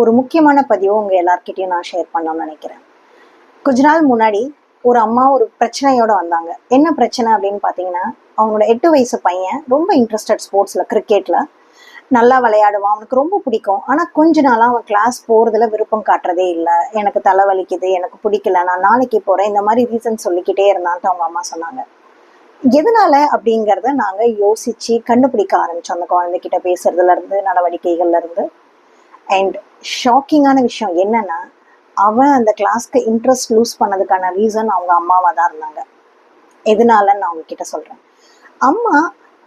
ஒரு முக்கியமான பதிவு உங்க எல்லார்கிட்டயும் நான் ஷேர் பண்ணணும்னு நினைக்கிறேன். கொஞ்ச நாள் முன்னாடி ஒரு அம்மா ஒரு பிரச்சனையோட வந்தாங்க. என்ன பிரச்சனை அப்படின்னு பார்த்தீங்கன்னா, அவங்களோட 8 வயசு பையன் ரொம்ப இன்ட்ரெஸ்டட் ஸ்போர்ட்ஸ்ல, கிரிக்கெட்ல நல்லா விளையாடுவான். அவனுக்கு ரொம்ப பிடிக்கும். ஆனா கொஞ்ச நாளா அவன் கிளாஸ் போறதுல விருப்பம் காட்டுறதே இல்ல. எனக்கு தலை வலிக்குது, எனக்கு பிடிக்கல, நான் நாளைக்கு போறேன், இந்த மாதிரி ரீசன் சொல்லிக்கிட்டே இருந்தான்ட்டு அவங்க அம்மா சொன்னாங்க. எதனால அப்படிங்கிறத நாங்க யோசிச்சு கண்டுபிடிக்க ஆரம்பிச்சோம். அந்த குழந்தைகிட்ட பேசுறதுல இருந்து, நடவடிக்கைகள்ல இருந்து. அண்ட் ஷாக்கிங்கான விஷயம் என்னன்னா, அவன் அந்த கிளாஸ்க்கு இன்ட்ரெஸ்ட் லூஸ் பண்ணதுக்கான ரீசன் அவங்க அம்மாவா தான் இருந்தாங்க. எதனாலன்னு நான் உங்ககிட்ட சொல்றேன். அம்மா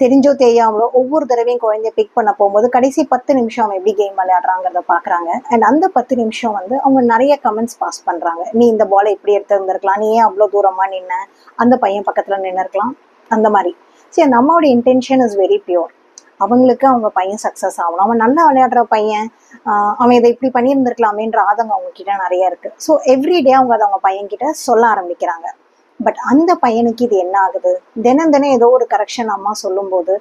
தெரிஞ்சோ தெரியாமலோ ஒவ்வொரு தடவையும் குழந்தைய பிக் பண்ண போகும்போது கடைசி 10 நிமிஷம் அவன் எப்படி கேம் விளையாடுறாங்கிறத பாக்குறாங்க. அண்ட் அந்த 10 நிமிஷம் வந்து அவங்க நிறைய கமெண்ட்ஸ் பாஸ் பண்றாங்க. நீ இந்த பாலை இப்படி எடுத்து இருந்திருக்கலாம், நீ ஏன் அவ்வளோ தூரமா நின்ன, அந்த பையன் பக்கத்துல நின்று இருக்கலாம், அந்த மாதிரி. சரி, அந்த அம்மாவோட இன்டென்ஷன் இஸ் வெரி பியூர். அவங்களுக்கு அவங்க பையன் சக்ஸஸ் ஆகணும், அவன் நல்லா விளையாடுற பையன், அவன் இதை இப்படி பண்ணியிருந்திருக்கலாமேன்ற ஆதங்கம் அவங்க கிட்ட நிறைய இருக்கு. ஸோ எவ்ரிடே அவங்க அதை அவங்க பையன் கிட்ட சொல்ல ஆரம்பிக்கிறாங்க. பட் அந்த பையனுக்கு இது என்ன ஆகுது, தினம் தினம் ஏதோ ஒரு கரெக்ஷன் அம்மா சொல்லும்போது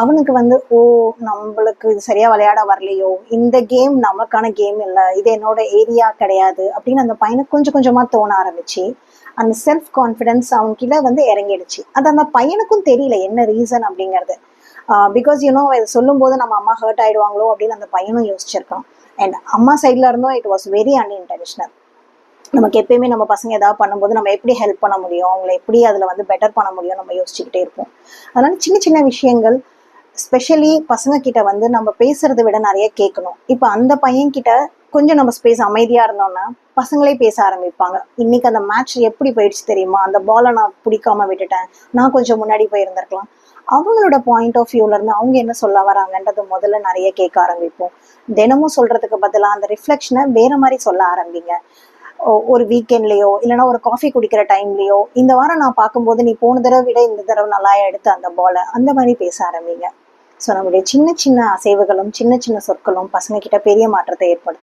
அவனுக்கு வந்து, ஓ, நம்மளுக்கு இது சரியா விளையாட வரலையோ, இந்த கேம் நமக்கான கேம் இல்லை, இது என்னோட ஏரியா கிடையாது அப்படின்னு அந்த பையனுக்கு கொஞ்சம் கொஞ்சமா தோண ஆரம்பிச்சு அந்த செல்ஃப் கான்ஃபிடன்ஸ் அவன்கிட்ட வந்து இறங்கிடுச்சு. அது அந்த பையனுக்கும் தெரியல என்ன ரீசன் அப்படிங்கிறது. பிகாஸ் இதை சொல்லும் போது நம்ம அம்மா ஹர்ட் ஆயிடுவாங்களோ அப்படின்னு அந்த பையனும் யோசிச்சிருக்கான். அண்ட் அம்மா சைட்ல இருந்தும் இட் வாஸ் வெரி அன்இன்டென்ஷனல். நமக்கு எப்பயுமே நம்ம பசங்க ஏதாவது பண்ணும்போது நம்ம எப்படி ஹெல்ப் பண்ண முடியும், அவங்களை எப்படி அதில் வந்து பெட்டர் பண்ண முடியும் நம்ம யோசிச்சுக்கிட்டே இருப்போம். அதனால சின்ன சின்ன விஷயங்கள், ஸ்பெஷலி பசங்க கிட்ட வந்து நம்ம பேசுறதை விட நிறைய கேட்கணும். இப்போ அந்த பையன் கிட்ட கொஞ்சம் நம்ம ஸ்பேஸ் அமைதியா இருந்தோம்னா பசங்களே பேச ஆரம்பிப்பாங்க. இன்னைக்கு அந்த மேட்ச் எப்படி போயிடுச்சு தெரியுமா, அந்த பாலை நான் பிடிக்காம விட்டுட்டேன், நான் கொஞ்சம் முன்னாடி போயிருந்திருக்கலாம். அவங்களோட பாயிண்ட் ஆஃப் வியூல இருந்து அவங்க என்ன சொல்ல வராங்கன்றது முதல்ல நிறைய கேட்க ஆரம்பிப்போம். தினமும் சொல்றதுக்கு பதிலாக அந்த ரிஃப்ளெக்ஷனை வேற மாதிரி சொல்ல ஆரம்பிங்க. ஒரு வீக்கெண்ட்லயோ இல்லைன்னா ஒரு காஃபி குடிக்கிற டைம்லயோ, இந்த வாரம் நான் பார்க்கும்போது நீ போன தடவை விட இந்த தடவை நல்லா எடுத்து அந்த பாலை, அந்த மாதிரி பேச ஆரம்பிங்க. ஸோ நம்முடைய சின்ன சின்ன அசைவுகளும் சின்ன சின்ன சொற்களும் பசங்க கிட்ட பெரிய மாற்றத்தை ஏற்படுத்தும்.